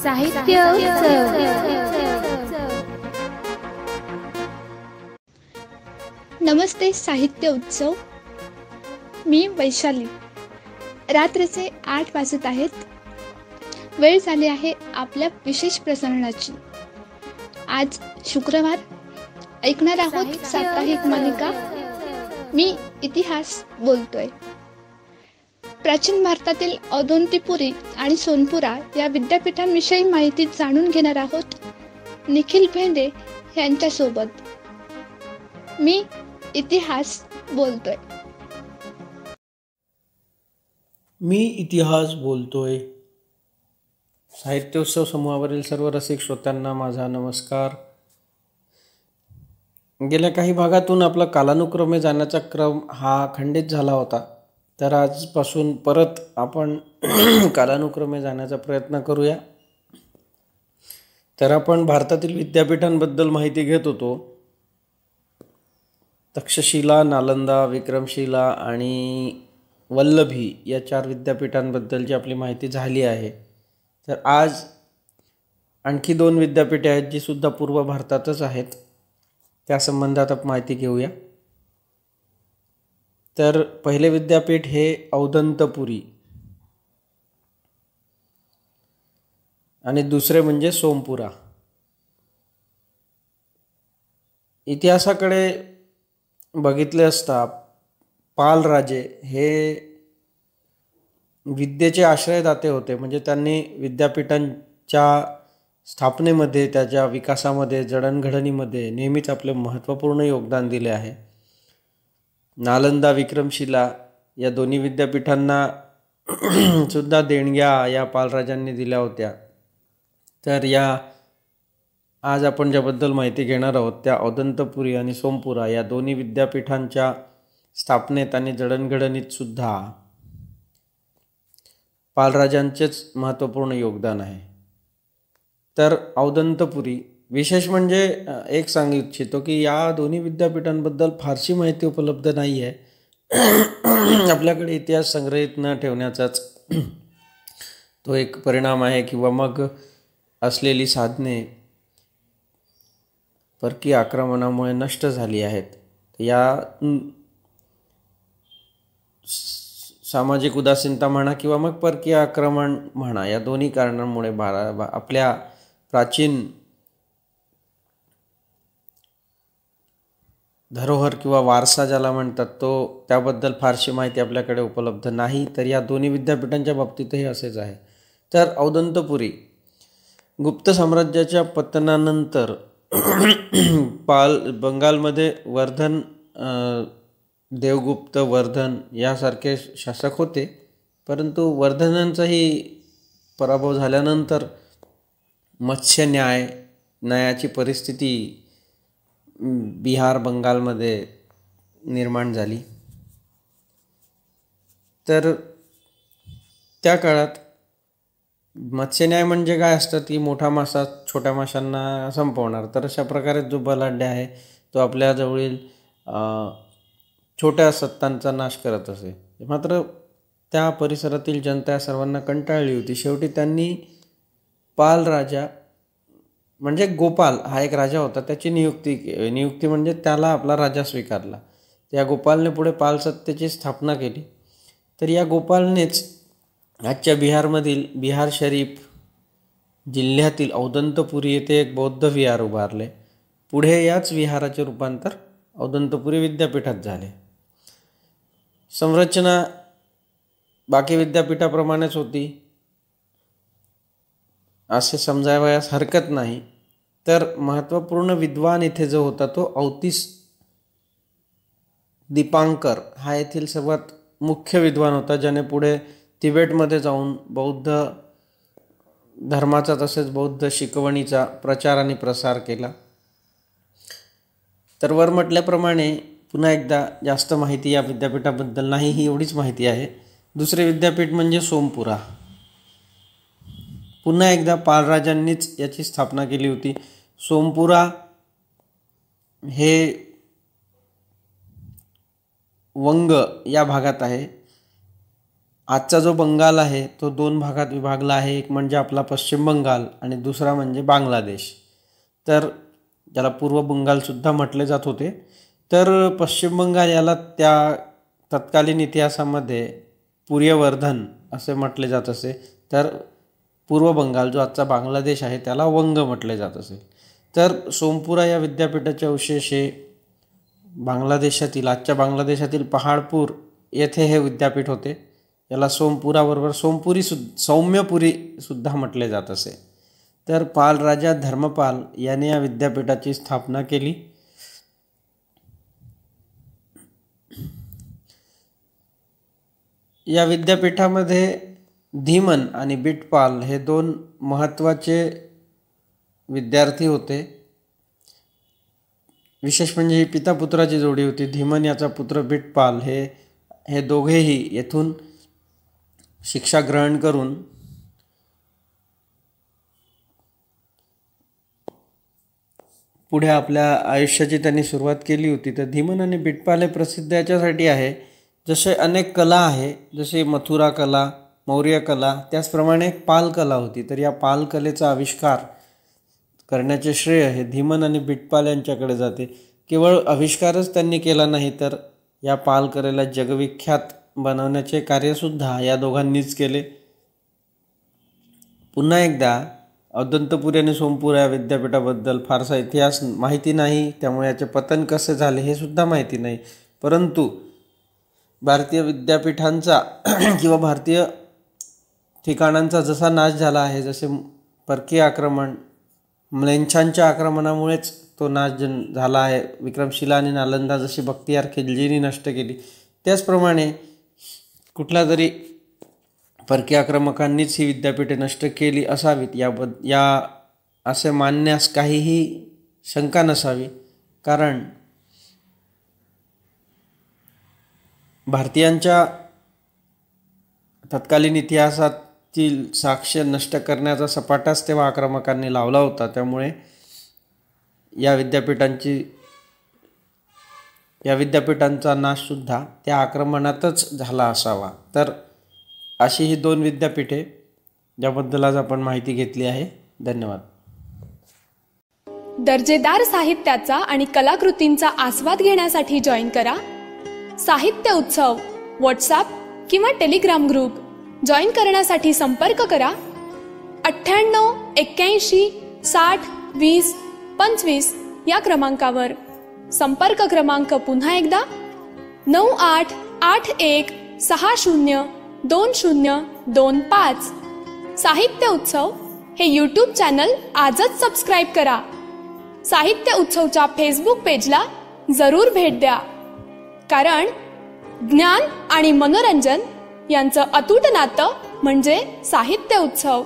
साहित्य उत्सव. नमस्ते साहित्य उत्सव. मी वैशाली. रात्रीचे 8 वाजत आहेत. वेळ झाली आहे आपल्या विशेष प्रसारणाची. आज शुक्रवार. ऐकणार आहोत साप्ताहिक मालिका मी इतिहास बोलतोय. प्राचीन भारतातील अवंतीपुरी आणि सोनपुरा या विद्यापीठांविषयी माहिती जाणून घेणार आहोत निखिल भेंडे यांच्यासोबत. मी इतिहास बोलतोय. मी इतिहास बोलतोय. साहित्योत्सव समूहावरील सर्व रसिक श्रोत्यांना माझा नमस्कार. गेल्या काही भागातून आपला कालानुक्रमे जाण्याचा क्रम हा खंडित झाला होता. तर आजपासून परत आपण कालानुक्रमे जाण्याचा प्रयत्न करूया. तर आपण भारतातील विद्यापीठांबद्दल माहिती घेत होतो. तक्षशिला, नालंदा, विक्रमशिला आणि वल्लभी या 4 विद्यापीठांबद्दलची आपली माहिती झाली आहे. तर आज आणखी 2 विद्यापीठे आहेत जी सुद्धा पूर्व भारतातच आहेत. त्या संबंधात आपण माहिती घेऊया. तर पहिले विद्यापीठ हे अवंतपुरी आणि दुसरे म्हणजे सोमपुरा. इतिहासाकडे बघितले असता पालराजे हे विद्येचे आश्रयदाते होते. म्हणजे त्यांनी विद्यापीठांच्या स्थापनेमध्ये, त्याच्या विकासामध्ये, जडणघडणीमध्ये नेहमीच आपले महत्त्वपूर्ण योगदान दिले आहे. नालंदा, विक्रमशिला या दोन्ही विद्यापीठांना सुद्धा देणग्या या पालराजांनी दिल्या होत्या. तर या आज आपण ज्याबद्दल माहिती घेणार आहोत त्या अवंतपुरी आणि सोमपुरा या दोन्ही विद्यापीठांच्या स्थापनेत आणि जडणघडणीत सुद्धा पालराजांचेच महत्त्वपूर्ण योगदान आहे. तर अवंतपुरी विशेष म्हणजे एक सांगू इच्छितो की या दोन्ही विद्यापीठांबद्दल फारशी माहिती उपलब्ध नाही आहे. आपल्याकडे इतिहास संग्रहित न ठेवण्याचाच तो एक परिणाम आहे. किंवा मग असलेली साधने परकीय आक्रमणामुळे नष्ट झाली आहेत. या सामाजिक उदासीनता म्हणा किंवा मग परकीय आक्रमण म्हणा, या दोन्ही कारणांमुळे आपल्या प्राचीन धरोहर किंवा वारसा ज्याला म्हणतात त्याबद्दल फारशी माहिती आपल्याकडे उपलब्ध नाही. तर या दोन्ही विद्यापीठांच्या बाबतीतही असेच आहे. तर अवंतपुरी गुप्त साम्राज्याच्या पतनानंतर बंगालमध्ये वर्धन, देवगुप्त, वर्धन यासारखे शासक होते. परंतु वर्धनांचाही पराभव झाल्यानंतर मत्स्य न्यायाची परिस्थिती बिहार, बंगालमध्ये निर्माण झाली. तर त्या काळात मत्स्यन्याय म्हणजे काय असतं की मोठा मासा छोट्या माशांना संपवणार. तर अशा प्रकारे जो बलाढ्य आहे तो आपल्या जवळील छोट्या सत्तांचा नाश करत असे. मात्र त्या परिसरातील जनता या सर्वांना कंटाळली होती. शेवटी त्यांनी पालराजा म्हणजे गोपाल हा एक राजा होता, त्याची नियुक्ती म्हणजे त्याला आपला राजा स्वीकारला. त्या गोपालने पुढे पाल सत्तेची स्थापना केली. तर या गोपालनेच आजच्या बिहारमधील बिहार शरीफ जिल्ह्यातील अवंतपुरी येथे एक बौद्ध विहार उभारले. पुढे याच विहाराचे रूपांतर अवंतपुरी विद्यापीठात झाले. संरचना बाकी विद्यापीठाप्रमाणेच होती असे समजावयास हरकत नाही. तर महत्त्वपूर्ण विद्वान इथे जो होता तो अवतीस दीपांकर हा येथील सर्वात मुख्य विद्वान होता, ज्याने पुढे तिबेटमध्ये जाऊन बौद्ध धर्माचा तसेच बौद्ध शिकवणीचा प्रचार आणि प्रसार केला. तर वर म्हटल्याप्रमाणे पुन्हा एकदा जास्त माहिती या विद्यापीठाबद्दल नाही, ही एवढीच माहिती आहे. दुसरे विद्यापीठ म्हणजे सोमपुरा. पुन्हा एकदा पालराजांनीच याची स्थापना केली होती. सोमपुरा हे वंग या भागात आहे. आजचा जो बंगाल आहे तो 2 भागात विभागला आहे. एक म्हणजे आपला पश्चिम बंगाल आणि दुसरा म्हणजे बांगलादेश. तर ज्याला पूर्व बंगालसुद्धा म्हटले जात होते. तर पश्चिम बंगाल याला त्या तत्कालीन इतिहासामध्ये पूर्यवर्धन असे म्हटले जात असे. तर पूर्व बंगाल जो आजचा बांगलादेश आहे त्याला वंग म्हटले जात असे. तर सोमपुरा या विद्यापीठाचे अवशेष हे आजच्या बांगलादेशातील पहाडपूर येथे हे विद्यापीठ होते. याला सोमपुराबरोबर सौम्यपुरी सुद्धा म्हटले जात असे. तर पाल राजा धर्मपाल याने या विद्यापीठाची स्थापना केली. या विद्यापीठामध्ये धीमन आणि बिटपाल हे 2 महत्त्वाचे विद्यार्थी होते. विशेष म्हणजे ही पितापुत्राची जोडी होती. धीमन याचा पुत्र बिटपाल हे दोघेही येथून शिक्षा ग्रहण करून पुढे आपल्या आयुष्याची त्यांनी सुरुवात केली होती. तर धीमन आणि बिटपाल हे प्रसिद्ध याच्यासाठी आहे, जसे अनेक कला आहे, जसे मथुरा कला, मौर्य कला, त्याचप्रमाणे एक पाल कला होती. तर या पाल कलेचा आविष्कार करण्याचे श्रेय हे धीमन आणि बिटपाल यांच्याकडे जाते. केवळ आविष्कारच त्यांनी केला नाही, तर या पाल कलेला जगविख्यात बनवण्याचे कार्यसुद्धा या दोघांनीच केले. पुन्हा एकदा अदंतपुरी आणि सोमपुरा या विद्यापीठाबद्दल फारसा इतिहास माहिती नाही, त्यामुळे याचे पतन कसे झाले हे सुद्धा माहिती नाही. परंतु भारतीय विद्यापीठांचा किंवा भारतीय ठिकाणांचा जसा नाश झाला आहे, जसे परकीय आक्रमण, म्लेच्छांच्या आक्रमणामुळेच तो नाश झाला आहे, विक्रमशिला आणि नालंदा जशी बख्तियार खिल्जींनी नष्ट केली, त्याचप्रमाणे कुठल्या तरी परकीय आक्रमकांनीच ही विद्यापीठे नष्ट केली असावीत या असे मानण्यास काहीही शंका नसावी. कारण भारतीयांच्या तत्कालीन इतिहासातील साक्ष नष्ट करण्याचा सपाटाच तेव्हा आक्रमकांनी लावला होता. त्यामुळे या विद्यापीठांचा नाशसुद्धा त्या आक्रमणातच झाला असावा. तर अशी ही 2 विद्यापीठे ज्याबद्दल आज आपण माहिती घेतली आहे. धन्यवाद. दर्जेदार साहित्याचा आणि कलाकृतींचा आस्वाद घेण्यासाठी जॉईन करा साहित्य उत्सव व्हॉट्सॲप किंवा टेलिग्राम ग्रुप. जॉईन करण्यासाठी संपर्क करा 98 81 60 20 25 या क्रमांकावर. संपर्क क्रमांक पुन्हा एकदा 9881 60 2025. साहित्य उत्सव हे यूट्यूब चॅनल आजच सबस्क्राईब करा. साहित्य उत्सवच्या फेसबुक पेजला जरूर भेट द्या, कारण ज्ञान आणि मनोरंजन यांचं अतूट नातं म्हणजे साहित्य उत्सव.